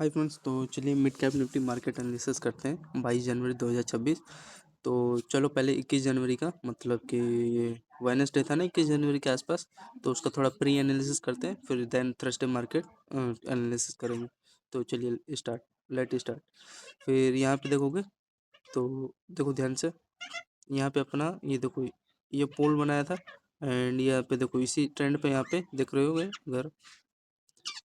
Hi friends, तो चलिए mid cap Nifty market analysis करते हैं 22 जनवरी 2026। तो चलो पहले 21 जनवरी का मतलब कि ये वेडनेसडे था ना 21 जनवरी के आसपास, तो उसका थोड़ा प्री एनालिसिस करते हैं, फिर देन थर्सडे मार्केट एनालिसिस करेंगे। तो चलिए लेट स्टार्ट। फिर यहाँ पे देखोगे तो देखो ध्यान से, यहाँ पे अपना ये देखो, ये पोल बनाया था एंड यहाँ पे देखो इसी ट्रेंड पे यहाँ पे देख रहे होगे अगर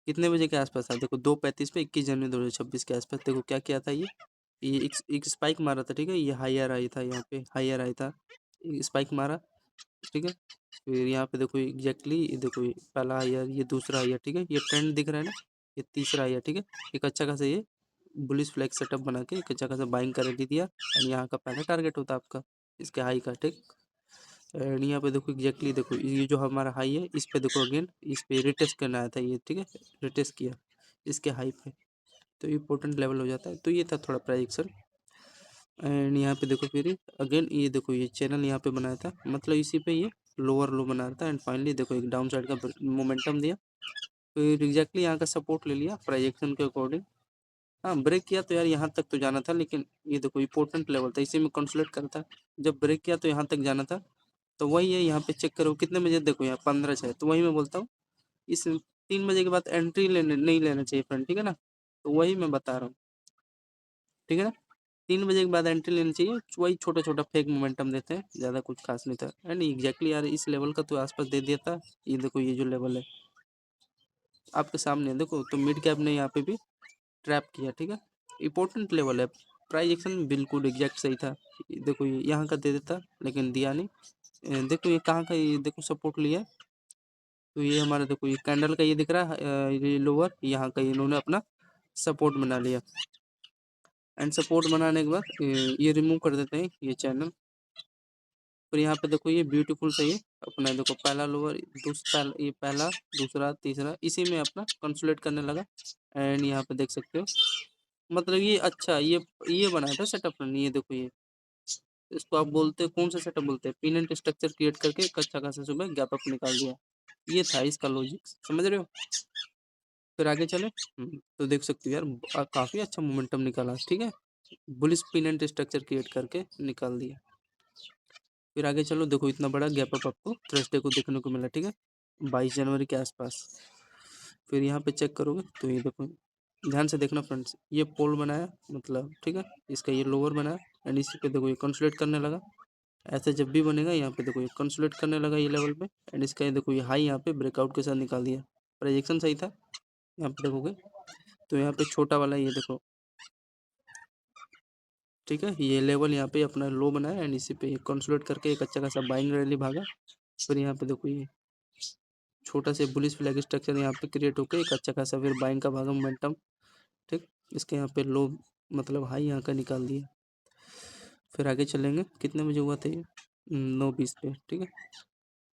कितने बजे के आसपास था, देखो 2:35 पे 21 जनवरी 2026 के आसपास देखो क्या किया था। ये एक स्पाइक मारा था, ठीक है। ये हायर आई था, यहाँ पे हायर आई था, स्पाइक मारा, ठीक है। फिर यहाँ पे देखो एग्जैक्टली ये देखो, ये पहला हायर, ये दूसरा हायर, ठीक है। ये ट्रेंड दिख रहा है ना, ये तीसरा हायर, ठीक है। एक अच्छा खासा ये बुलिश फ्लैग सेटअप बना के एक अच्छा खासा बाइंग कर दिया एंड यहाँ का पहला टारगेट होता है आपका इसके हाई का, ठीक। एंड यहाँ पे देखो एग्जैक्टली देखो ये जो हमारा हाई है इस पे देखो अगेन इस पे रिटेस्ट करना आया था ये, ठीक है। रिटेस्ट किया इसके हाई पे, तो इम्पोर्टेंट लेवल हो जाता है। तो ये था थोड़ा प्राइजेक्शन। एंड यहाँ पे देखो फिर अगेन ये देखो ये चैनल यहाँ पे बनाया था, मतलब इसी पे ये लोअर लो बना रहा था एंड फाइनली देखो एक डाउन साइड का मोमेंटम दिया, फिर एग्जैक्टली यहाँ का सपोर्ट ले लिया प्राइजेक्शन के अकॉर्डिंग। हाँ, ब्रेक किया तो यार यहाँ तक तो जाना था, लेकिन ये देखो इंपॉर्टेंट लेवल था, इसी में कंसुलेट करता। जब ब्रेक किया तो यहाँ तक जाना था, तो वही है। यहाँ पे चेक करो कितने बजे, देखो यहाँ 15 है, तो वही मैं बोलता हूँ इस 3 बजे के बाद एंट्री लेने नहीं लेना चाहिए फ्रेंड, ठीक है ना। तो वही मैं बता रहा हूँ, ठीक है ना। 3 बजे के बाद एंट्री लेनी चाहिए, वही छोटा छोटा फेक मोमेंटम देते हैं, ज़्यादा कुछ खास नहीं था। एंड एग्जैक्टली यार इस लेवल का तो आसपास दे दिया था। ये देखो ये जो लेवल है आपके सामने है, देखो तो मिड कैप ने यहाँ पे भी ट्रैप किया, ठीक है। इंपॉर्टेंट लेवल है, प्राइस एक्शन बिल्कुल एग्जैक्ट सही था। देखो ये यहाँ का दे देता लेकिन दिया नहीं। देखो ये कहाँ का, ये देखो सपोर्ट लिया है। तो ये हमारा देखो ये कैंडल का ये दिख रहा है, ये लोअर यहाँ का इन्होंने अपना सपोर्ट बना लिया एंड सपोर्ट बनाने के बाद ये रिमूव कर देते हैं ये चैनल। फिर यहाँ पे देखो ये ब्यूटीफुल सही है अपना, देखो पहला लोअर, दूसरा, ये पहला, दूसरा, तीसरा, इसी में अपना कंसोलिडेट करने लगा। एंड यहाँ पे देख सकते हो, मतलब ये अच्छा ये बनाया था सेटअप ने, ये देखो ये इसको आप बोलते हैं कौन सा सेटअप बोलते हैं, पिन एंड स्ट्रक्चर क्रिएट करके एक अच्छा खासा सुबह गैप अप निकाल दिया। ये था इसका लॉजिक, समझ रहे हो। फिर आगे चले, तो देख सकते हो यार काफी अच्छा मोमेंटम निकाला, ठीक है। Bullish pin and structure create करके निकाल दिया। फिर आगे चलो, देखो इतना बड़ा गैप अप आपको थर्सडे को देखने को मिला, ठीक है, 22 जनवरी के आसपास। फिर यहाँ पे चेक करोगे तो ये देखो, ध्यान से देखना फ्रेंड्स, ये पोल बनाया मतलब, ठीक है, इसका ये लोअर बनाया एंड इसी पे देखो ये कंसोलिडेट करने लगा। ऐसे जब भी बनेगा यहाँ पे देखो ये कंसोलिडेट करने लगा ये लेवल पे एंड इसका ये देखो ये हाई यहाँ पे ब्रेकआउट के साथ निकाल दिया। प्रोजेक्शन सही था, यहाँ पे देखोगे तो यहाँ पे छोटा वाला ये देखो, ठीक है, ये लेवल यहाँ पे अपना लो बनाया एंड इसी पे कंसोलिडेट करके एक अच्छा खासा बाइंग रैली भागा। फिर यहाँ पे देखो ये छोटा से बुलिश फ्लैग स्ट्रक्चर यहाँ पे क्रिएट होकर एक अच्छा खासा फिर बाइंग का भागा मोमेंटम, ठीक। इसके यहाँ पे लो मतलब हाई यहाँ का निकाल दिया। फिर आगे चलेंगे, कितने बजे हुआ था ये, 9:20 पे, ठीक है।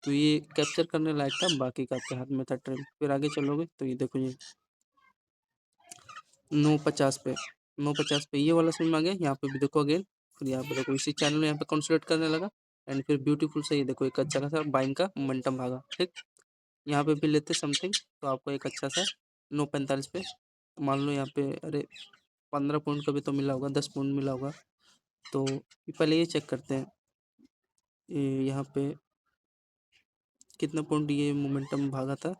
तो ये कैप्चर करने लायक था, बाकी का आपके हाथ में था ट्रेंड। फिर आगे चलोगे तो ये देखो ये 9:50 पे ये वाला समय आ गया, यहाँ पे भी देखो अगेन। फिर यहाँ पे देखो इसी चैनल में यहाँ पे कंसोलिडेट करने लगा एंड फिर ब्यूटीफुल से ये देखो एक अच्छा खासा बाइंग का मोमेंटम भागा, ठीक। यहाँ पे भी लेते समथिंग, तो आपको एक अच्छा सा 9:45 पे मान लो, यहाँ पे अरे 15 पॉइंट का भी तो मिला होगा, 10 पॉइंट मिला होगा। तो पहले ये चेक करते हैं यहाँ पे कितना पॉइंट ये मोमेंटम भागा था,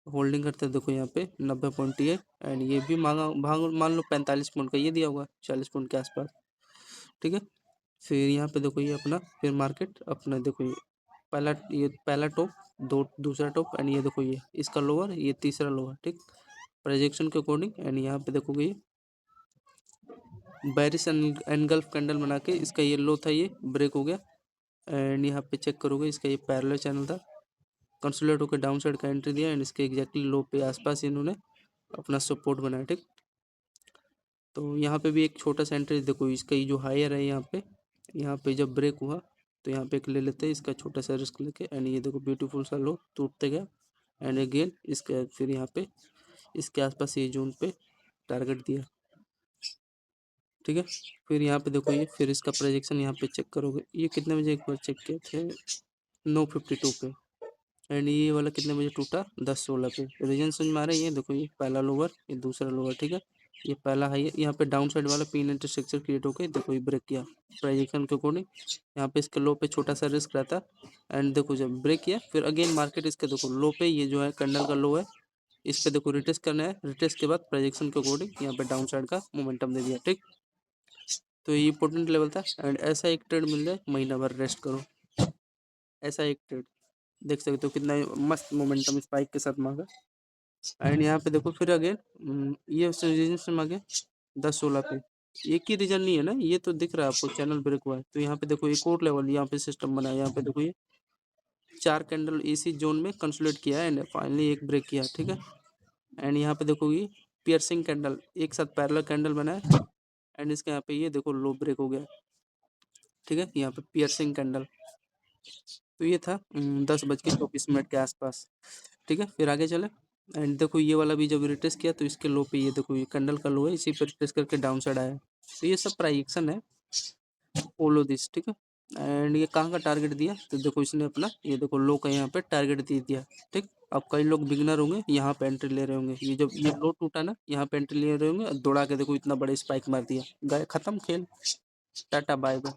होल्डिंग करते हैं देखो यहाँ पे 90 पॉइंट ये एंड ये भी मांगा भाग मान लो 45 पॉइंट का ये दिया होगा, 40 पॉइंट के आसपास, ठीक है। फिर यहाँ पे देखो ये अपना फिर मार्केट अपना देखो ये पहला टॉप, दूसरा टॉप एंड ये देखो ये इसका लोअर, ये तीसरा लोअर, ठीक। प्रोजेक्शन के अकॉर्डिंग एंड यहाँ पे देखोगे ये बैरिश एनगल्फ कैंडल बना के इसका ये लो था, ये ब्रेक हो गया एंड यहाँ पे चेक करोगे इसका ये पैरेलल चैनल था, कंसोलिडेट होकर डाउन साइड का एंट्री दिया एंड इसके एग्जैक्टली लो पे आसपास इन्होंने अपना सपोर्ट बनाया, ठीक। तो यहाँ पे भी एक छोटा सा एंट्री देखो, इसका ये जो हायर है यहाँ पे जब ब्रेक हुआ तो यहाँ पे एक ले लेते हैं इसका छोटा सा रिस्क लेके एंड ये देखो ब्यूटीफुल सा लो टूटते गया एंड अगेन इसके फिर यहाँ पे इसके आसपास ये जोन पे टारगेट दिया, ठीक है। फिर यहाँ पे देखो ये फिर इसका प्रोजेक्शन यहाँ पे चेक करोगे, ये कितने बजे एक बार चेक किए थे, 9:52 पे, एंड ये वाला कितने बजे टूटा, 10:16 पे। रीजन समझ में आ रहा है, ये देखो ये पहला लोअर, ये दूसरा लोअर, ठीक है। ये पहला हाई है, यहाँ पे डाउन साइड वाला पिन इंटरसेक्शन क्रिएट होकर देखो ये ब्रेक किया प्रेडिक्शन के अकॉर्डिंग। यहाँ पे इसके लो पे छोटा सा रिस्क रहता है, एंड देखो जब ब्रेक किया फिर अगेन मार्केट इसके देखो लो पे, ये जो है कैंडल का लो है, इस पे देखो रिटेस्ट करना है, रिटेस्ट के बाद प्रोजेक्शन के अकॉर्डिंग यहाँ पे डाउन साइड का मोमेंटम दे दिया, ठीक। तो ये इंपॉर्टेंट लेवल था, एंड ऐसा एक ट्रेड मिल जाए महीना भर रेस्ट करो, ऐसा एक ट्रेड देख सकते हो कितना मस्त मोमेंटम स्पाइक के साथ मांगा। एंड यहाँ पे देखो फिर अगेन ये रीजन से मांगे 10:16 पे, एक ही रीजन नहीं है ना, ये तो दिख रहा है आपको चैनल ब्रेक हुआ है। तो यहाँ पे देखो एक और लेवल यहाँ पे सिस्टम बना है, यहाँ पे देखो ये 4 कैंडल इसी जोन में कंसोलिडेट किया है एंड फाइनली एक ब्रेक किया, ठीक है। एंड यहाँ पे देखो ये पियर्सिंग कैंडल एक साथ पैरेलल कैंडल बना है, एंड इसके यहाँ पे ये देखो लो ब्रेक हो गया, ठीक है, यहाँ पे पियर्सिंग कैंडल। तो ये था 10:24 के आसपास, ठीक है। फिर आगे चले, एंड देखो ये वाला भी जब रिटेस्ट किया तो इसके लो पे ये देखो ये कैंडल का लो है, इसी पे रिटेस्ट करके डाउन साइड आया। तो ये सब प्राइजेक्शन है, फॉलो दिस, ठीक है। एंड ये कहाँ का टारगेट दिया, तो देखो इसने अपना ये देखो लो का यहाँ पे टारगेट दे दिया, ठीक। अब कई लोग बिगनर होंगे यहाँ पे एंट्री ले रहे होंगे, ये जब ये लो टूटा ना यहाँ पे एंट्री ले रहे होंगे, दौड़ा के देखो इतना बड़ा स्पाइक मार दिया, गए खत्म खेल, टाटा बाय बाय।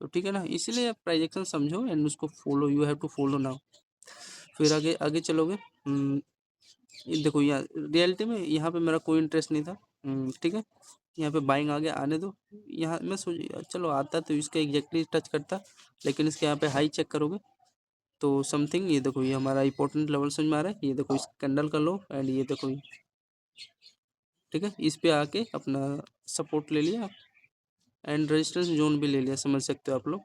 तो ठीक है ना, इसलिए आप प्राइजेक्शन समझो एंड उसको follow, you have to follow now. फिर आगे आगे चलोगे, ये देखो यहाँ रियलिटी में यहाँ पे मेरा कोई इंटरेस्ट नहीं था, ठीक है। यहाँ पे बाइंग आगे आने दो, यहाँ मैं सोच चलो आता तो इसका एग्जैक्टली टच करता, लेकिन इसके यहाँ पे हाई चेक करोगे तो समथिंग, ये देखो ये हमारा इंपॉर्टेंट लेवल समझ में आ रहा है, ये देखो इस कैंडल का लो, एंड ये देखो ये, ठीक है, इस पे आके अपना सपोर्ट ले लिया एंड रेजिस्टेंस जोन भी ले लिया, समझ सकते हो आप लोग,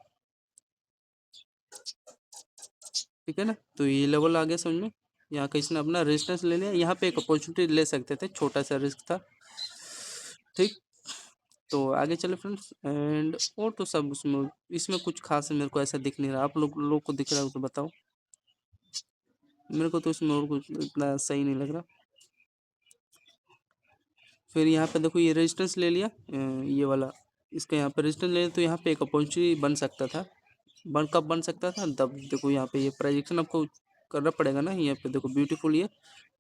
ठीक है ना। तो ये लेवल आ गया समझ में, यहाँ का इसने अपना रेजिस्टेंस ले लिया, यहाँ पे एक अपॉर्चुनिटी ले सकते थे, छोटा सा रिस्क था, ठीक। तो आगे चले फ्रेंड्स, एंड और तो सब उसमें इसमें कुछ खास मेरे को ऐसा दिख नहीं रहा, आप लोग को दिख रहा हो तो बताओ, मेरे को तो इसमें और कुछ इतना सही नहीं लग रहा। फिर यहाँ पे देखो ये रेजिस्टेंस ले लिया, ये वाला इसका यहाँ पे रेजिस्टेंस ले लिया, तो यहाँ पे एक अपॉर्चुनिटी बन सकता था, कब बन सकता था, तब देखो यहाँ पे ये प्रोजेक्शन आपको करना पड़ेगा ना, यहाँ पे देखो ब्यूटीफुल ये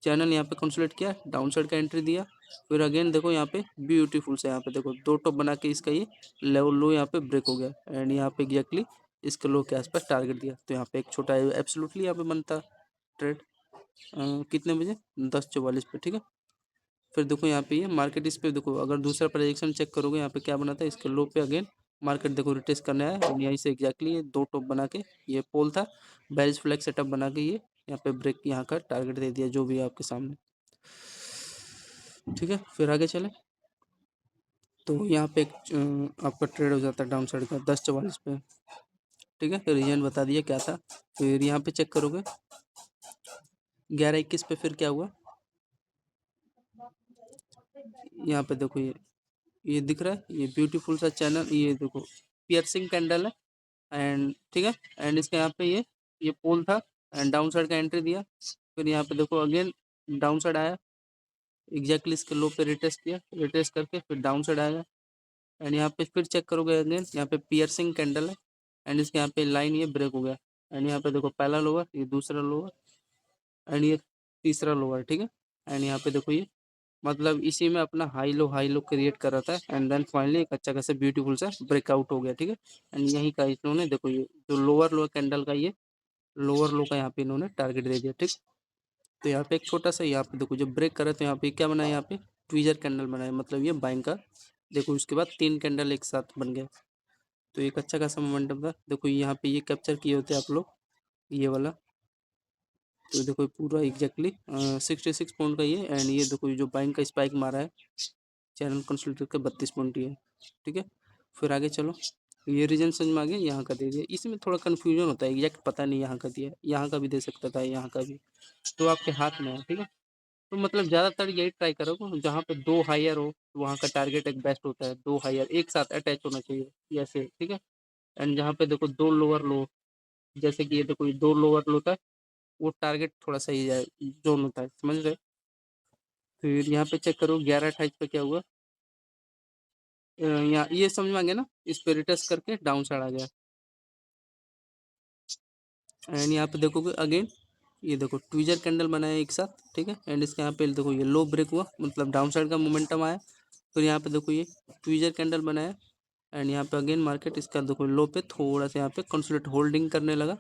चैनल यहाँ पे कंसोलिडेट किया, डाउन साइड का एंट्री दिया, फिर अगेन देखो यहाँ पे ब्यूटीफुल से यहाँ पे देखो दो टॉप बना के इसका ये लेवल लो यहाँ पे ब्रेक हो गया, एंड यहाँ पे एग्जैक्टली इसके लो के आसपास टारगेट दिया, तो यहाँ पे एक छोटा एब्सोल्युटली यहाँ पे बनता ट्रेड, कितने बजे, 10:44 पे, ठीक है। फिर देखो यहाँ पे ये मार्केट इस पे देखो, अगर दूसरा प्रोजेक्शन चेक करोगे यहाँ पे क्या बना था, इसके लो पे अगेन मार्केट देखो रिटेस्ट करने आया, और यहीं से एग्जैक्टली ये दो टॉप बना के ये पोल था, बेरिश फ्लैग सेटअप बना के ये यहाँ पे ब्रेक यहाँ का टारगेट दे दिया, जो भी है आपके सामने, ठीक है। फिर आगे चले, तो यहाँ पे एक आपका ट्रेड हो जाता है डाउन साइड का 10:44 पे, ठीक है। फिर रीजन बता दिया क्या था, फिर यहाँ पे चेक करोगे 11:21 पे फिर क्या हुआ, यहाँ पे देखो ये दिख रहा है, ये ब्यूटीफुल सा चैनल, ये देखो पियर्सिंग कैंडल है, एंड ठीक है, एंड इसके यहाँ पे ये पोल था, एंड डाउन साइड का एंट्री दिया, फिर यहाँ पे देखो अगेन डाउन साइड आया, एग्जैक्टली इसके लो पे रिटेस्ट किया, रिटेस्ट करके फिर डाउन साइड आया, एंड यहाँ पे फिर चेक करोगे अगेन यहाँ पे पियर्सिंग कैंडल है, एंड इसके यहाँ पे लाइन ये ब्रेक हो गया, एंड यहाँ पे देखो पहला लोअर, ये दूसरा लोअर, एंड ये तीसरा लोअर, ठीक है। एंड यहाँ पे देखो ये मतलब इसी में अपना हाई लो क्रिएट कर रहा था, एंड देन फाइनली एक अच्छा खासा ब्यूटीफुल सा ब्रेकआउट हो गया, ठीक है। एंड यहीं का इन्होंने देखो ये जो लोअर कैंडल का ये लोअर लो का यहाँ पे इन्होंने टारगेट दे दिया, ठीक। तो यहाँ पे एक छोटा सा यहाँ पे देखो जब ब्रेक करे तो यहाँ पे क्या बना है, यहाँ पे ट्वीजर कैंडल बना है, मतलब ये बाइंग का देखो, उसके बाद 3 कैंडल एक साथ बन गए, तो एक अच्छा खासा मोमेंटम था। देखो यहाँ पे ये कैप्चर किए होते आप लोग ये वाला, तो देखो पूरा एग्जैक्टली 66 पॉइंट का ये, एंड ये देखो जो बाइंग का स्पाइक मारा है चैनल कंसोलिडेट का 32 पॉइंट ही है, ठीक है। फिर आगे चलो, ये रीजन समझ में आ गया, यहाँ का दे दिया, इसमें थोड़ा कन्फ्यूजन होता है, एग्जैक्ट पता नहीं यहाँ का दिया, यहाँ का भी दे सकता था, यहाँ का भी, तो आपके हाथ में है, ठीक है। तो मतलब ज़्यादातर यही ट्राई करो जहाँ पे दो हायर हो, तो वहाँ का टारगेट एक बेस्ट होता है, दो हायर एक साथ अटैच होना चाहिए ऐसे, ठीक है। एंड जहाँ पे देखो दो लोअर लो, जैसे कि ये देखो ये दो लोअर लो था, वो टारगेट थोड़ा सही जाए जोन होता है, समझ रहे। फिर यहाँ पे चेक करो 11:28 पे क्या हुआ, यहाँ ये समझ में आ गया ना, इस पे रिटेस्ट करके डाउन साइड आ गया, एंड यहाँ पे देखोगे अगेन ये देखो ट्विजर कैंडल बनाया एक साथ, ठीक है। एंड इसके यहाँ पे देखो ये लो ब्रेक हुआ, मतलब डाउन साइड का मोमेंटम आया। फिर यहाँ पे देखो ये ट्विजर कैंडल बनाया। एंड यहाँ पे अगेन मार्केट इसका देखो लो पे थोड़ा सा यहाँ पे कंसोलिडेट होल्डिंग करने लगा,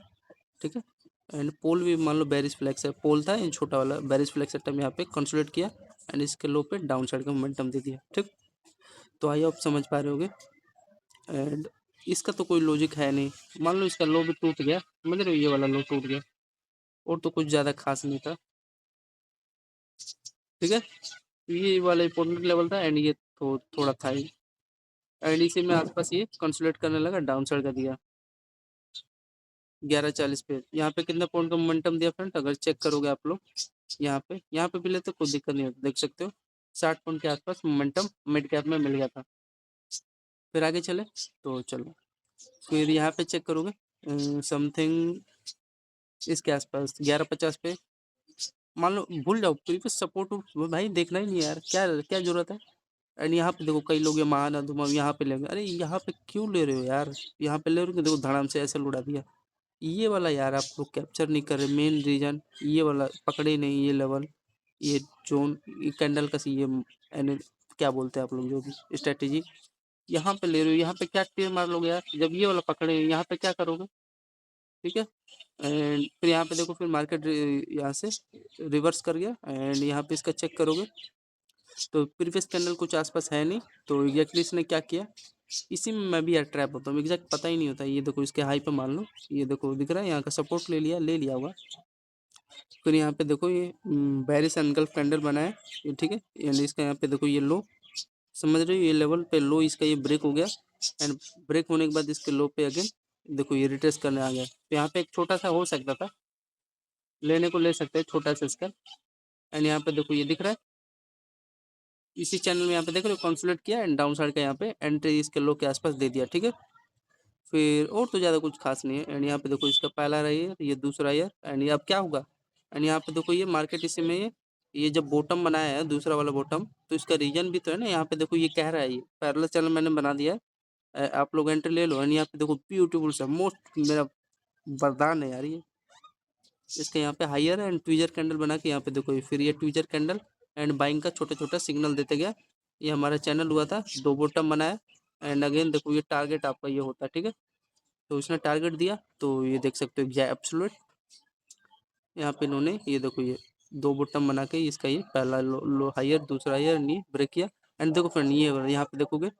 ठीक है। एंड पोल भी मान लो बेरिश फ्लैक्स है, पोल था ये छोटा वाला बेरिश फ्लैक्स टाइम यहाँ पे कंसोलिडेट किया। एंड इसके लो पे डाउन साइड का मोमेंटम दे दिया, ठीक। तो आई आप समझ पा रहे होगे। एंड इसका तो कोई लॉजिक है नहीं, मान लो इसका लो भी टूट गया, समझ रहे हो, ये वाला लो टूट गया, और तो कुछ ज़्यादा खास नहीं था, ठीक है। ये वाला इंपॉर्टेंट लेवल था एंड ये तो थोड़ा था ही। एंड इसी में आसपास ये कंसोलिडेट करने लगा, डाउन साइड का दिया 11:40 पे। यहाँ पे कितना पॉइंट का मोमेंटम दिया फ्रेंड, अगर चेक करोगे आप लोग यहाँ पे भी ले तो कोई दिक्कत नहीं होती, देख सकते हो 60 पॉइंट के आसपास मोमेंटम मिड कैप में मिल गया था। फिर आगे चले तो चलो, फिर यहाँ पे चेक करोगे समथिंग इसके आसपास 11:50 पे, मान लो भूल जाओ प्रीवियस सपोर्ट भाई देखना ही नहीं यार, क्या क्या जरूरत है। एंड यहाँ पे देखो कई लोग ये महानदुम यहाँ पे लेंगे, अरे यहाँ पे क्यों ले रहे हो यार, यहाँ पे ले रहे हो, देखो धड़ाम से ऐसे उड़ा दिया। ये वाला यार आप लोग कैप्चर नहीं कर रहे, मेन रीजन ये वाला पकड़े नहीं, ये लेवल, ये जोन, ये कैंडल का सी ये क्या बोलते हैं आप लोग जो भी स्ट्रेटेजी यहाँ पे ले रहे हो, यहाँ पे क्या टेर मार लोगे यार, जब ये वाला पकड़े यहाँ पे क्या करोगे, ठीक है। एंड फिर यहाँ पे देखो फिर मार्केट यहाँ से रिवर्स कर गया। एंड यहाँ पे इसका चेक करोगे तो प्रीवियस कैंडल कुछ आसपास है नहीं, तो एग्जैक्टली इसने क्या किया, इसी में मैं भी यार ट्रैप होता हूँ, एग्जैक्ट पता ही नहीं होता। ये देखो इसके हाई पे मान लो, ये देखो दिख रहा है यहाँ का सपोर्ट ले लिया होगा। फिर यहाँ पे देखो ये बेरिश एनगल्फ कैंडल बना है ये, ठीक है। यानी इसका यहाँ पे देखो ये लो, समझ रहे हो, ये लेवल पे लो इसका ये ब्रेक हो गया। एंड ब्रेक होने के बाद इसके लो पे अगेन देखो ये रिट्रेस करने आ गया, तो यहाँ पे एक छोटा सा हो सकता था, लेने को ले सकते हैं छोटा सा इसका। एंड यहाँ पे देखो ये दिख रहा है, इसी चैनल में यहाँ पे देखो कंसोलिडेट किया एंड डाउन साइड का यहाँ पे एंट्री इसके लो के आसपास दे दिया, ठीक है। फिर और तो ज़्यादा कुछ खास नहीं है। एंड यहाँ पे देखो इसका पहला ईयर, ये दूसरा ईयर, एंड ये अब क्या होगा। एंड यहाँ पे देखो ये मार्केट इसी में ये जब बॉटम बनाया है दूसरा वाला बॉटम, तो इसका रीजन भी तो है ना, यहाँ पे देखो ये कह रहा है, ये पैरेलल चैनल मैंने बना दिया है, आप लोग एंट्री ले लो। एंड यहाँ पे देखो ब्यूटीफुल सा मोस्ट मेरा वरदान है यार ये, इसके यहाँ पे हायर एंड ट्विजर कैंडल बना के यहाँ पे देखो ये फिर ये ट्विजर कैंडल एंड बाइंग का छोटा छोटा सिग्नल देते गया। ये हमारा चैनल हुआ था, दो बॉटम बनाया। एंड अगेन देखो ये टारगेट आपका ये होता है, ठीक है। तो इसने टारगेट दिया, तो ये देख सकते हो एब्सोल्यूट, यहाँ पे इन्होंने ये देखो ये दो बॉटम बना के इसका ये पहला लो हायर दूसरा हायर नी ब्रेक किया। एंड देखो फ्रेंड ये यहाँ पे देखोगे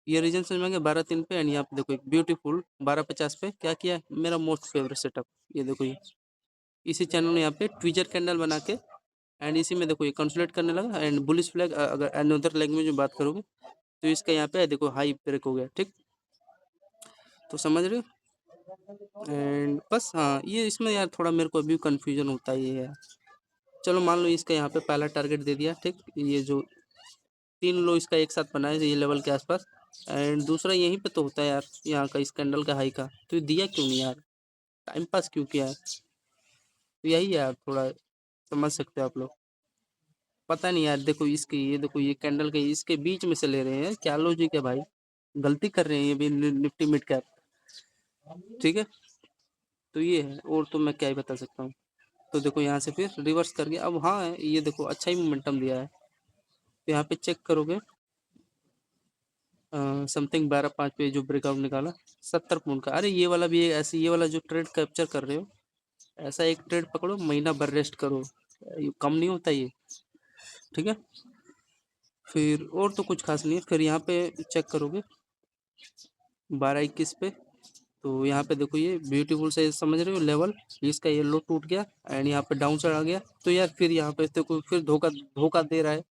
ये रीजन समझ में आ गया 12:03 पे। एंड यहाँ पे देखो एक ब्यूटीफुल 12:50 पे क्या किया, मेरा मोस्ट फेवरेट सेटअप, ये देखो ये इसी चैनल में यहाँ पे ट्विजर कैंडल बना के एंड इसी में देखो ये कंसोलिडेट करने लगा। एंड बुलिश फ्लैग अगर अनदर लैंग्वेज में बात करोगे तो इसका यहाँ पे देखो हाई ब्रेक हो गया, ठीक। तो समझ रहे हो। एंड बस हाँ ये इसमें यार थोड़ा मेरे को अभी कंफ्यूजन होता ही है। चलो मान लो इसका यहाँ पे पहला टारगेट दे दिया, ठीक। ये जो तीन लो इसका एक साथ बनाए ये लेवल के आसपास, एंड दूसरा यहीं पे तो होता है यार यहाँ का इस कैंडल का हाई का, तो ये दिया क्यों नहीं यार, टाइम पास क्यों किया है। तो यही है यार, थोड़ा समझ सकते हो आप लोग। पता नहीं यार, देखो इसकी ये देखो ये कैंडल के इसके बीच में से ले रहे हैं, क्या लॉजिक है भाई, गलती कर रहे हैं ये भी निफ्टी मिड कैप, ठीक है। तो ये है, और तो मैं क्या ही बता सकता हूँ। तो देखो यहाँ से फिर रिवर्स कर गया, अब हाँ ये देखो अच्छा ही मोमेंटम दिया है। तो यहाँ पे चेक करोगे समथिंग 12:05 पे जो ब्रेकआउट निकाला 70 पॉइंट का, अरे ये वाला भी ऐसे, ये वाला जो ट्रेड कैप्चर कर रहे हो ऐसा एक ट्रेड पकड़ो, महीना भर रेस्ट करो, ये कम नहीं होता ये, ठीक है। फिर और तो कुछ खास नहीं है। फिर यहाँ पे चेक करोगे 12:21 पे, तो यहाँ पे देखो ये ब्यूटीफुल से समझ रहे हो लेवल, इसका ये लो टूट गया एंड यहाँ पे डाउन साइड आ गया। तो यार फिर यहाँ पे देखो फिर धोखा धोखा दे रहा है,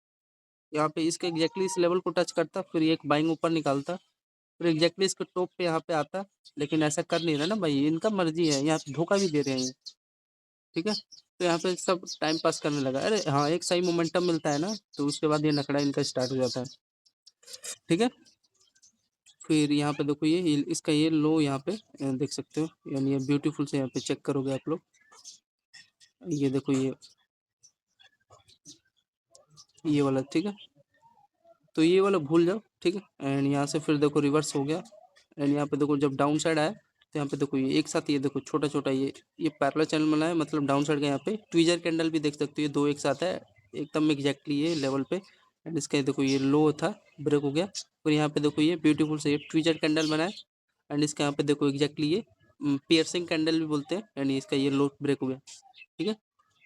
यहाँ पे इसके एग्जैक्टली इस लेवल को टच करता, फिर एक बाइंग ऊपर निकालता, फिर एग्जैक्टली इसके टॉप पे यहाँ पे आता। लेकिन ऐसा कर नहीं रहा ना भाई, इनका मर्जी है, यहाँ पे धोखा भी दे रहे हैं ये, ठीक है। तो यहाँ पे सब टाइम पास करने लगा, अरे हाँ एक सही मोमेंटम मिलता है ना, तो उसके बाद ये नखड़ा इनका स्टार्ट हो जाता है, ठीक है। फिर यहाँ पे देखो ये इसका ये लो यहाँ पे देख सकते हो, यानी ये ब्यूटीफुल से यहाँ पे चेक करोगे आप लोग, ये देखो ये वाला, ठीक है। तो ये वाला भूल जाओ, ठीक है। एंड यहाँ से फिर देखो रिवर्स हो गया। एंड यहाँ पे देखो जब डाउन साइड आया तो यहाँ पे देखो ये एक साथ, ये देखो छोटा छोटा ये पैरेलल चैनल बना है, मतलब डाउन साइड का यहाँ पे ट्विजर कैंडल भी देख सकते हो, ये दो एक साथ है एकदम एग्जैक्टली ये लेवल पे। एंड इसका ये देखो ये लो था, ब्रेक हो गया। और यहाँ पे देखो ये ब्यूटीफुल से ये ट्विजर कैंडल बना है। एंड इसके यहाँ पे देखो एग्जैक्टली ये पियर्सिंग कैंडल भी बोलते हैं। एंड इसका ये लो ब्रेक हो गया, ठीक है।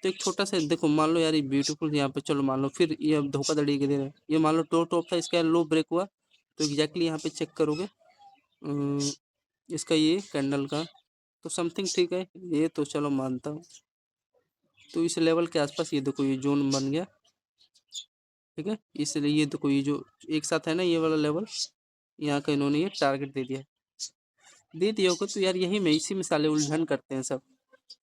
तो एक छोटा सा देखो, मान लो यार ये ब्यूटीफुल यहाँ पे, चलो मान लो फिर ये अब धोखाधड़ी के दे रहे हैं, ये मान लो टॉप था, इसका लो ब्रेक हुआ। तो एग्जैक्टली यहाँ पे चेक करोगे इसका ये कैंडल का, तो समथिंग ठीक है, ये तो चलो मानता हूँ। तो इस लेवल के आसपास ये देखो ये जोन बन गया, ठीक है। इसलिए ये देखो ये जो एक साथ है ना ये वाला लेवल, यहाँ का इन्होंने ये टारगेट दे दिया होगा। तो यार यही में इसी में साले उलझन करते हैं सब।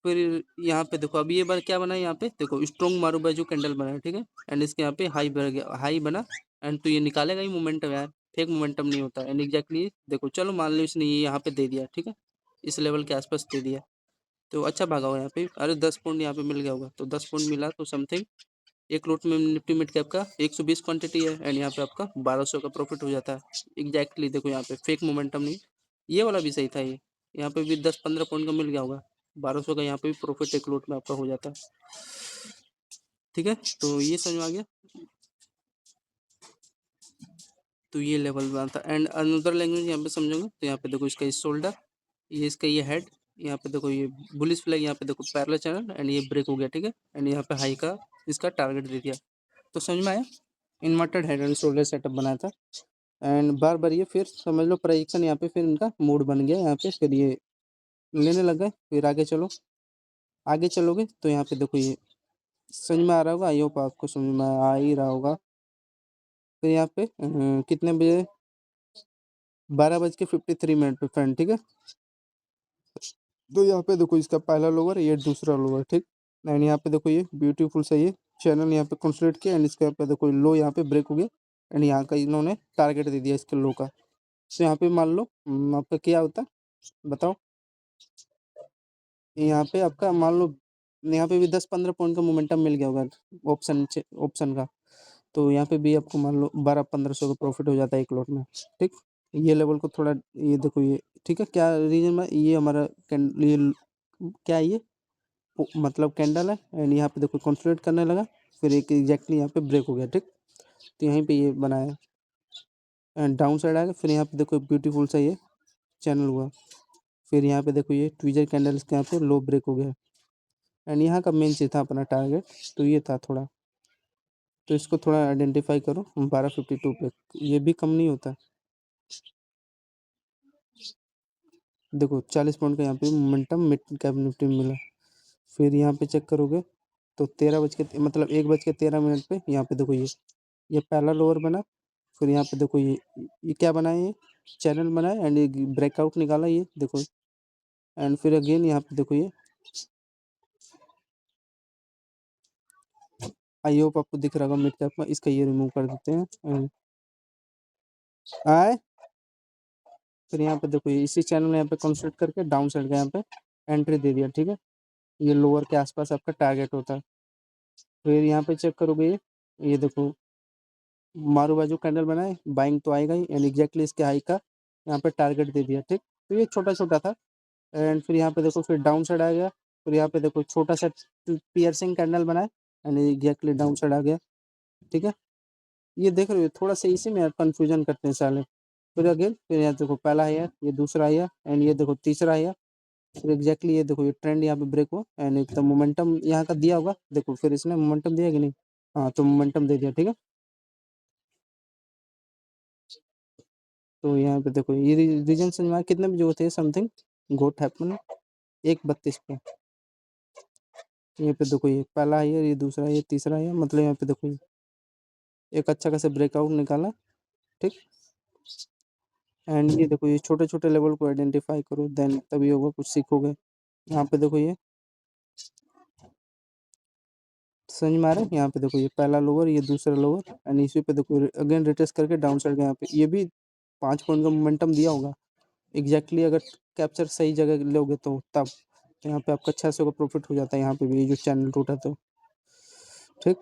फिर यहाँ पे देखो अभी ये बार क्या बना है, यहाँ पे देखो स्ट्रॉन्ग मारूबाजू कैंडल बना है, ठीक है। एंड इसके यहाँ पे हाई बढ़ गया, हाई बना। एंड तो ये निकालेगा ही मोमेंटम यार, फेक मोमेंटम नहीं होता। एंड एग्जैक्टली देखो, चलो मान लो इसने ये यहाँ पे दे दिया, ठीक है, इस लेवल के आसपास दे दिया। तो अच्छा भागा हुआ यहाँ पे, अरे 10 पॉइंट यहाँ पे मिल गया होगा, तो 10 पॉइंट मिला तो समथिंग एक लॉट में निफ्टी मिड कैप का 120 क्वांटिटी है। एंड यहाँ पे आपका 1200 का प्रॉफिट हो जाता है एग्जैक्टली। देखो यहाँ पे फेक मोमेंटम नहीं, ये वाला भी सही था, ये यहाँ पे भी 10-15 पॉइंट का मिल गया होगा, 1200 का यहाँ पे भी प्रॉफिट एक लॉट में आपका हो जाता है, ठीक है। तो ये समझ में आ गया। तो ये लेवल बनता है। एंड अनदर लैंग्वेज यहाँ पे समझोगे तो यहाँ पे देखो इसका शोल्डर, ये इसका ये हेड, यहाँ पे देखो ये बुलिश फ्लैग, यहाँ पे देखो पैरेलल चैनल। एंड ये ब्रेक हो गया, ठीक है। एंड यहाँ पे हाई का इसका टारगेट दे दिया। तो समझ में आया, inverted head and shoulder setup बनाया था। एंड बार बार ये फिर समझ लो प्रेडिक्शन, यहाँ पे फिर इनका मूड बन गया, यहाँ पे फिर ये लेने लग गए। फिर आगे चलो, आगे चलोगे तो यहाँ पे देखो ये समझ में आ रहा होगा, आई होप आपको समझ में आ ही रहा होगा। फिर यहाँ पे कितने बजे, 12:53 पे फ्रेंड, ठीक है। तो यहाँ पे देखो इसका पहला लोअर, ये दूसरा लोअर, ठीक। एंड यहाँ पे देखो ये ब्यूटीफुल सा ये चैनल यहाँ पे कंसोलिडेट किया। एंड इसके यहाँ पे देखो लो यहाँ पे ब्रेक हो गया। एंड यहाँ का इन्होंने टारगेट दे दिया इसके लो का। तो यहाँ पे मान लो आपका क्या होता है बताओ, यहाँ पे आपका मान लो यहाँ पे भी 10-15 पॉइंट का मोमेंटम मिल गया होगा ऑप्शन ऑप्शन का। तो यहाँ पे भी आपको मान लो 1200-1500 का प्रॉफिट हो जाता है एक लॉट में, ठीक। ये लेवल को थोड़ा ये देखो ये, ठीक है। क्या रीजन में ये हमारा ये क्या है, ये मतलब कैंडल है। एंड यहाँ पे देखो कंसोलिडेट करने लगा, फिर एक एग्जैक्टली यहाँ पे ब्रेक हो गया, ठीक। तो यहीं पे ये बनाया एंड डाउन साइड आएगा। फिर यहाँ पे देखो ब्यूटीफुल सा ये चैनल हुआ। फिर यहाँ पे देखो ये ट्विजर कैंडल के यहाँ पे लो ब्रेक हो गया। एंड यहाँ का मेन चीज़ था अपना टारगेट, तो ये था थोड़ा, तो इसको थोड़ा आइडेंटिफाई करो। 1252 पे ये भी कम नहीं होता, देखो 40 पॉइंट का यहाँ पे मोमेंटम मिड कैप निफ्टी में मिला। फिर यहाँ पे चेक करोगे तो 1:13 पे यहाँ पे देखो ये पहला लोअर बना। फिर यहाँ पे देखो ये क्या बनाया, ये चैनल बनाया। एंड ये ब्रेकआउट निकाला, ये देखो। एंड फिर अगेन यहाँ पे देखो ये, आई होप आपको दिख रहा होगा मिड कैप में, इसका ये रिमूव कर देते हैं। आए फिर यहाँ पे देखो ये इसी चैनल में यहाँ पे कंसोलिडेट करके डाउन साइड का यहाँ पे एंट्री दे दिया, ठीक है। ये लोअर के आसपास आपका टारगेट होता है। फिर यहाँ पे चेक करोगे ये देखो मारू बाजू कैंडल बनाए, बाइंग तो आएगा ही। एंड एग्जैक्टली इसके हाई का यहाँ पे टारगेट दे दिया, ठीक। तो ये छोटा छोटा था। एंड फिर यहाँ पे देखो फिर डाउन साइड आ गया। फिर यहाँ पे देखो छोटा सा पियर्सिंग कैंडल बनाए। एंड एग्जैक्टली डाउन साइड आ गया, ठीक है। ये देख रहे हो थोड़ा सा इसी में कंफ्यूजन करते हैं साले। फिर अगेन फिर यहाँ देखो पहला है, ये दूसरा है। एंड ये देखो तीसरा है। फिर एग्जैक्टली ये देखो ये ट्रेंड यहाँ पे ब्रेक हुआ। एंड एक तो मोमेंटम यहाँ का दिया होगा, देखो फिर इसने मोमेंटम दिया कि नहीं, हाँ तो मोमेंटम दे दिया, ठीक है। तो यहाँ पे देखो ये रीजन समझ में आया, कितने बजे होते हैं समथिंग गोट हैपन 1:32 पे। यहाँ पे देखो ये पहला है, ये दूसरा है, ये तीसरा है, मतलब यहाँ पे देखो ये एक अच्छा खासा ब्रेकआउट निकाला, ठीक। एंड ये देखो ये छोटे छोटे लेवल को आइडेंटिफाई करो, देन तभी होगा, कुछ सीखोगे। यहाँ पे देखो ये समझ में आ रहा है, यहाँ पे देखो ये पहला लोअर, ये दूसरा लोअर। एंड इसी पे देखो अगेन रिटेस्ट करके डाउन साइड का यहाँ पे ये भी 5 पॉइंट का मोमेंटम दिया होगा एग्जैक्टली। अगर कैप्चर सही जगह लोगे तो तब यहाँ पे आपका 600 का प्रॉफिट हो जाता है, यहाँ पे भी ये जो चैनल टूटा तो, ठीक।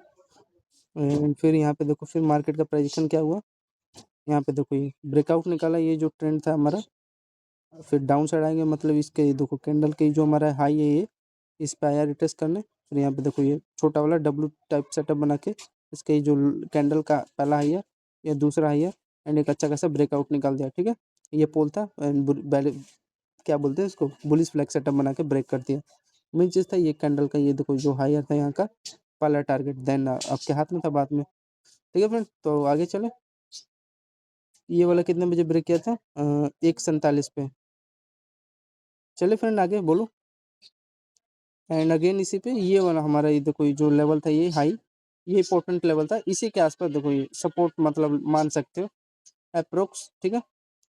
एंड फिर यहाँ पे देखो फिर मार्केट का प्राइजेक्शन क्या हुआ, यहाँ पे देखो ये ब्रेकआउट निकाला, ये जो ट्रेंड था हमारा फिर डाउन साइड आएंगे, मतलब इसके देखो कैंडल की जो हमारा हाई है ये, इस पे आया रिटेस्ट करने। फिर यहाँ पे देखो ये छोटा वाला डब्लू टाइप सेटअप बना के इसके जो कैंडल का पहला हाई है या दूसरा हाई है एंड एक अच्छा खासा ब्रेकआउट निकाल दिया, ठीक है। ये पोल था एंड क्या बोलते हैं इसको, बुलिश फ्लैग सेटअप बना के ब्रेक कर दिया। मेन चीज़ था ये कैंडल का, ये देखो जो हायर था यहाँ का पहला टारगेट, देन आपके हाथ में था बाद में, ठीक है फ्रेंड। तो आगे चले, ये वाला कितने बजे ब्रेक किया था, 1:47 पे। चले फ्रेंड आगे बोलो। एंड अगेन इसी पे ये वाला हमारा ये देखो ये जो लेवल था ये हाई, ये इंपॉर्टेंट लेवल था, इसी के आसपास देखो ये सपोर्ट मतलब मान सकते हो अप्रोक्स, ठीक है।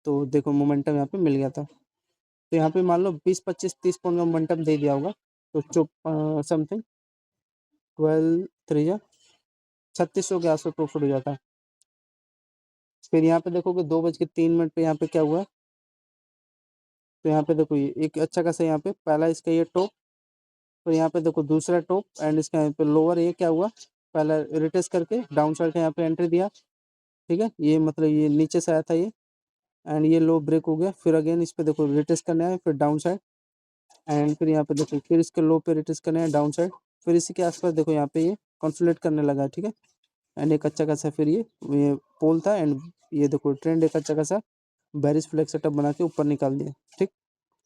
तो देखो मोमेंटम यहाँ पे मिल गया था, तो यहाँ पे मान लो 20-25-30 पॉइंट का मोमेंटम दे दिया होगा, तो चुप समथिंग 12 3 3600 के आसपास प्रॉफिट हो जाता है। फिर यहाँ पे देखोगे 2:03 पे यहाँ पे क्या हुआ, तो यहाँ पे देखो ये एक अच्छा खासा यहाँ पे पहला इसका ये टॉप, फिर यहाँ पे देखो दूसरा टॉप एंड इसका यहाँ पे लोअर, ये क्या हुआ पहला रिटेस्ट करके डाउन साइड का यहाँ पे एंट्री दिया, ठीक है। ये मतलब ये नीचे से आया था ये एंड ये लो ब्रेक हो गया, फिर अगेन इस पे देखो रिटेस्ट करने आए, फिर डाउन साइड एंड फिर यहाँ पे देखो फिर इसके लो पे रिटेस्ट करने आए डाउन साइड, फिर इसी के आसपास देखो यहाँ पे ये कंसोलिडेट करने लगा, ठीक है। एंड एक अच्छा खासा फिर ये पोल था एंड ये देखो ट्रेंड एक अच्छा खासा बेरिश फ्लैग सेटअप बना के ऊपर निकाल दिया, ठीक।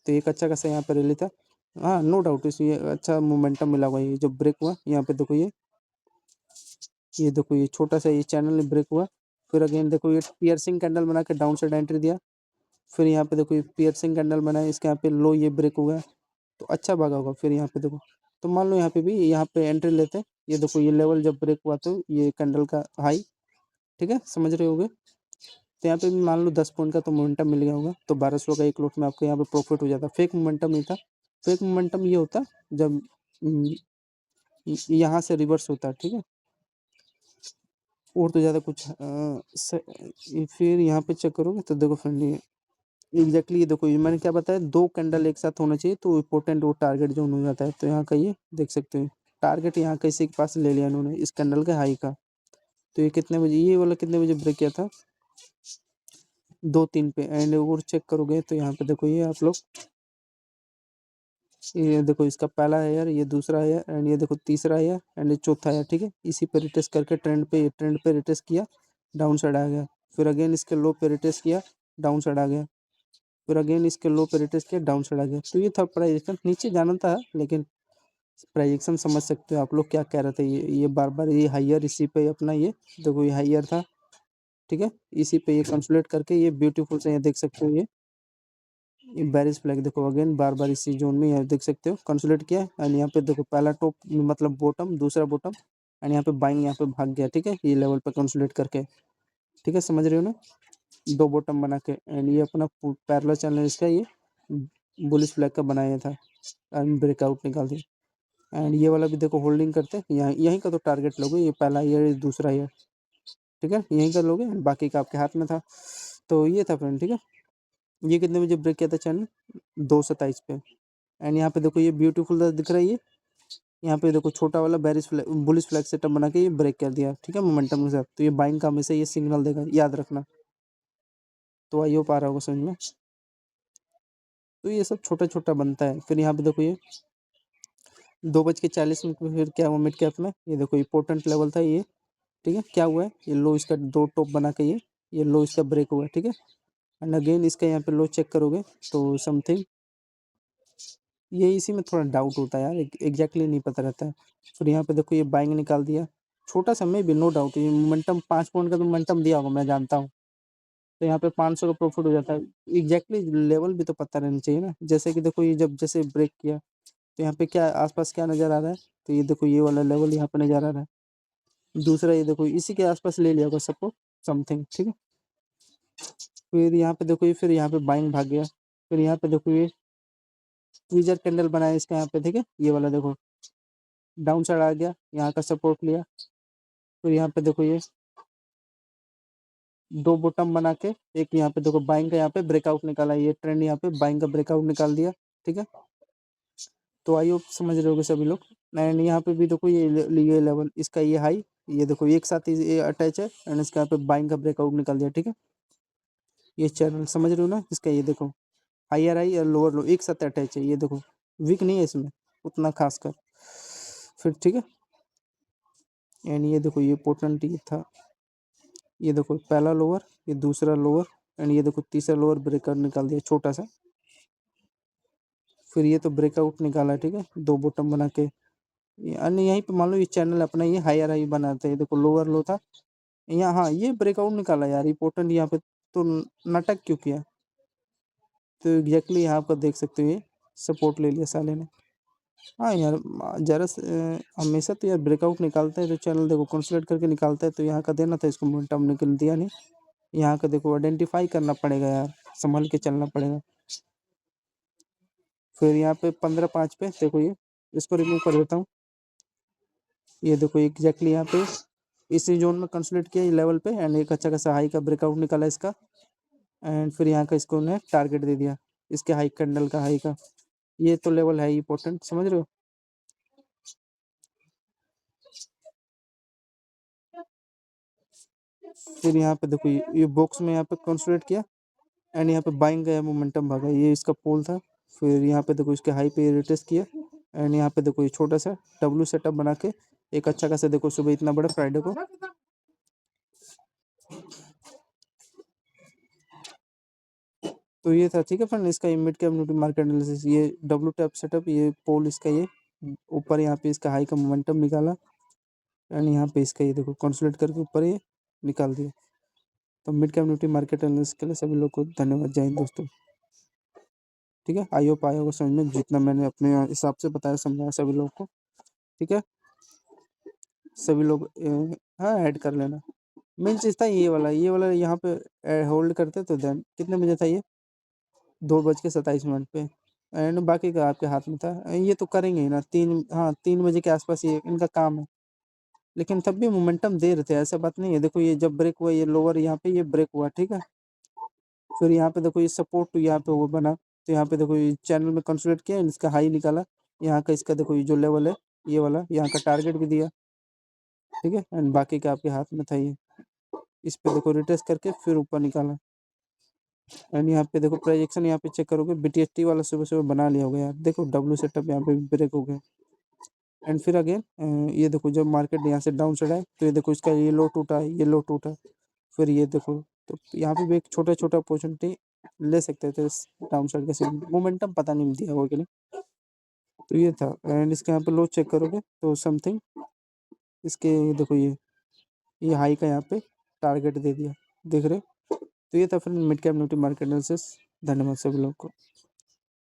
तो एक अच्छा खासा यहाँ पे रैली था, हाँ नो डाउट इस ये अच्छा मोमेंटम मिला हुआ है, ये जब ब्रेक हुआ यहाँ पे देखो ये देखो ये छोटा सा ये चैनल ब्रेक हुआ, फिर अगेन देखो ये पियर्सिंग कैंडल बना के डाउन साइड एंट्री दिया, फिर यहाँ पे देखो ये पियर्सिंग कैंडल बना है, इसके यहाँ पे लो ये ब्रेक हुआ है, तो अच्छा भागा होगा। फिर यहाँ पे देखो, तो मान लो यहाँ पे भी यहाँ पे एंट्री लेते हैं, ये देखो ये लेवल जब ब्रेक हुआ तो ये कैंडल का हाई, ठीक है, समझ रहे होगे। तो यहाँ पे भी मान लो 10 पॉइंट का तो मोमेंटम मिल गया होगा, तो 1200 का एक लॉट में आपको यहाँ पे प्रॉफिट हो जाता। फेक मोमेंटम नहीं था, फेक मोमेंटम ये होता जब यहाँ से रिवर्स होता, ठीक है। और तो ज़्यादा कुछ फिर यहाँ पे चेक करोगे तो देखो फ्रेंड ये एग्जैक्टली ये देखो ये मैंने क्या बताया, 2 कैंडल एक साथ होना चाहिए तो इम्पोर्टेंट वो टारगेट जोन हो जाता है। तो यहाँ का ये देख सकते हो टारगेट यहाँ किसी के पास ले लिया इन्होंने इस कैंडल के हाई का। तो ये कितने बजे, ये वाला कितने बजे ब्रेक किया था, 2-3 पे। एंड और चेक करोगे तो यहाँ पे देखो ये आप लोग ये देखो इसका पहला है यार, ये दूसरा है एंड ये देखो तीसरा है एंड ये चौथा है, ठीक है। इसी पे रिटेस्ट करके ट्रेंड पे रिटेस्ट किया, डाउन साइड आ गया, फिर अगेन इसके लो पे रिटेस्ट किया, डाउन साइड आ गया, फिर अगेन इसके लो पे रिटेस्ट किया, डाउन साइड आ गया। तो ये था प्राइजेक्शन, नीचे जाना था लेकिन प्राइजेक्शन समझ सकते हो आप लोग क्या कह रहे थे, ये बार बार ये हाइयर इसी पे अपना ये देखो ये हाइयर था, ठीक है। इसी पे ये कंसोलिडेट करके ये ब्यूटीफुल से ये देख सकते हो ये बेरिश फ्लैग देखो अगेन बार बार इसी जोन में यहाँ देख सकते हो कंसोलिडेट किया एंड यहाँ पे देखो पहला टॉप मतलब बॉटम, दूसरा बॉटम एंड यहाँ पे बाइंग यहाँ पे भाग गया, ठीक है, ये लेवल पे कंसोलिडेट करके, ठीक है, समझ रहे हो ना। 2 बॉटम बना के एंड ये अपना पैरेलल चैनल इसका ये बुलिश फ्लैग का बनाया था एंड ब्रेकआउट निकाल दिया। एंड ये वाला भी देखो होल्डिंग करते यहाँ, यहीं का तो टारगेट लोगे, ये पहला ईयर दूसरा ईयर, ठीक है, यहीं का लोगे एंड बाकी का आपके हाथ में था। तो ये था फ्रेंड, ठीक है। ये कितने बजे ब्रेक किया था चैनल, 2:27 पे। एंड यहाँ पे देखो ये ब्यूटीफुल दिख रहा है ये, यहाँ पे देखो छोटा वाला bearish flag bullish flag setup बना के ये ब्रेक कर दिया, ठीक है, मोमेंटम के साथ। तो ये बाइंग का हमेशा ये सिग्नल देगा, याद रखना। तो आई होप आ रहा होगा समझ में। तो ये सब छोटा छोटा बनता है। फिर यहाँ पे देखो ये 2:40 पे फिर क्या हुआ मिड कैप में, ये देखो इंपॉर्टेंट लेवल था ये, ठीक है। क्या हुआ है, ये लो इसका 2 टॉप बना के ये लो इसका ब्रेक हुआ है, ठीक है। एंड अगेन इसका यहाँ पे लो चेक करोगे तो समथिंग ये इसी में थोड़ा डाउट होता है यार, एग्जैक्टली नहीं पता रहता है। फिर यहाँ पे देखो ये बाइंग निकाल दिया, छोटा सा में भी नो डाउट ये मोमेंटम 5 पॉइंट का तो मोमेंटम दिया होगा मैं जानता हूँ। तो यहाँ पे 500 का प्रॉफिट हो जाता है। एग्जैक्टली लेवल भी तो पता रहना चाहिए ना, जैसे कि देखो ये जब जैसे ब्रेक किया तो यहाँ पे क्या आसपास क्या नज़र आ रहा है, तो ये देखो ये वाला लेवल यहाँ पे नज़र आ रहा है। दूसरा ये देखो इसी के आसपास ले लिया होगा सपोर्ट समथिंग, ठीक है। फिर यहाँ पे देखो ये फिर यहाँ पे बाइंग भाग गया, फिर यहाँ पे देखो ये ट्विजर कैंडल बनाया इसका यहाँ पे, ठीक है, ये वाला देखो डाउन साइड आ गया, यहाँ का सपोर्ट लिया, फिर यहाँ पे देखो ये 2 बॉटम बना के एक यहाँ पे देखो बाइंग का यहाँ पे ब्रेकआउट निकाला, ये ट्रेंड यहाँ पे बाइंग का ब्रेकआउट निकाल दिया, ठीक है। तो आई होप समझ रहे होगे सभी लोग। एंड यहाँ पे भी देखो ये लेवल इसका ये हाई, ये देखो एक साथ ये अटैच है एंड इसका यहाँ पे बाइंग का ब्रेकआउट निकाल दिया, ठीक है। ये चैनल समझ रहे हो ना इसका, ये देखो हायर हाई और लोअर लो एक साथ अटैच है, ये देखो वीक नहीं है इसमें उतना खासकर। फिर ठीक है, एंड ये देखो ये पोर्टल ये था, ये देखो पहला लोअर, ये दूसरा लोअर, एंड ये देखो तीसरा लोअर ब्रेकआउट निकाल दिया छोटा सा। फिर ये तो ब्रेकआउट निकाला है, ठीक है, दो बॉटम बना के। अन्य यहीं पे मान लो ये चैनल अपना ये हायर हाई बनाते हैं, देखो लोअर लो था यहाँ, हाँ ये ब्रेकआउट निकाला यार, इंपॉर्टेंट यहाँ पे तो नाटक क्यों किया। तो एग्जैक्टली यहाँ पर देख सकते हो ये सपोर्ट ले लिया साले ने। हाँ यार जरा हमेशा तो यार ब्रेकआउट निकालता है तो चैनल देखो कंसोलिडेट करके निकालता है, तो यहाँ का देना था इसको मोमेंटम, निकल दिया नहीं। यहाँ का देखो आइडेंटिफाई करना पड़ेगा यार, संभल के चलना पड़ेगा। फिर यहाँ पे 15-5 पे देखो ये, इसको रिमूव कर देता हूँ। ये देखो एग्जैक्टली यहाँ पे इसी जोन में कंसोलिडेट किया लेवल पे, एंड एक अच्छा खासा हाई का ब्रेकआउट निकाला इसका, एंड फिर यहाँ का इसको ने टारगेट दे दिया इसके हाई कैंडल का, हाई का। ये तो लेवल है इंपॉर्टेंट, समझ रहे हो। फिर यहाँ पे देखो ये बॉक्स में यहाँ पे कंसोलिडेट किया, एंड यहाँ पे बाइंग गया, मोमेंटम भागा, ये इसका पोल था। फिर यहाँ पे देखो इसके हाई पे रिटेस्ट किया, एंड यहाँ पे देखो ये छोटा सा डब्ल्यू सेटअप बना के एक अच्छा खासा, देखो सुबह इतना बड़ा फ्राइडे को। तो ये था, ठीक है फ्रेंड, इसका mid cap Nifty market analysis, ये डब्ल्यू टैप सेटअप, ये पोल इसका, ये ऊपर यहाँ पे इसका हाई का मोमेंटम निकाला, एंड यहाँ पे इसका ये देखो कंसोलिडेट करके ऊपर ये निकाल दिया। तो mid cap Nifty market analysis के लिए सभी लोग को धन्यवाद, जय हिंद दोस्तों। ठीक है, आई होप आया होगा समझ में, जितना मैंने अपने हिसाब से बताया समझाया सभी लोग को। ठीक है, सभी लोग हाँ ऐड कर लेना। मेन चीज़ था ये वाला यहाँ पे होल्ड करते तो देन कितने बजे था ये, 2:27 पे, एंड बाकी का आपके हाथ में था। ये तो करेंगे ही ना, 3 बजे के आसपास ये इनका काम है। लेकिन तब भी मोमेंटम दे रहे थे, ऐसा बात नहीं है। देखो ये जब ब्रेक हुआ, ये लोअर यहाँ पे ये ब्रेक हुआ, ठीक है। फिर यहाँ पे देखो ये सपोर्ट यहाँ पे वो बना, तो यहाँ पे देखो ये चैनल में कंसोलिडेट किया, इसका हाई निकाला यहाँ का, इसका देखो ये जो लेवल है ये वाला, यहाँ का टारगेट भी दिया, ठीक है। एंड बाकी का आपके हाथ में था ये, इस पे देखो रिटेस्ट करके फिर ऊपर निकाला। एंड यहाँ पे देखो प्रोजेक्शन यहाँ पे चेक करोगे, BTST वाला सुबह सुबह बना लिया होगा यार, देखो डब्ल्यू सेटअप यहाँ पे ब्रेक हो गया। एंड फिर अगेन ये देखो जब मार्केट यहाँ से डाउन साइड आए, तो ये देखो इसका ये लो टूटा है, ये लो टूटा, फिर ये देखो, तो यहाँ पे भी एक छोटा छोटा अपॉर्चुनिटी ले सकते थे डाउन साइड का सीन, मोमेंटम पता नहीं दिया होगा कि नहीं। तो ये था, एंड इसके यहाँ पे लो चेक करोगे तो समथिंग इसके देखो ये हाई का यहाँ पे टारगेट दे दिया, देख रहे हो। तो ये था फिर mid cap Nifty market analysis, धन्यवाद सभी लोग को।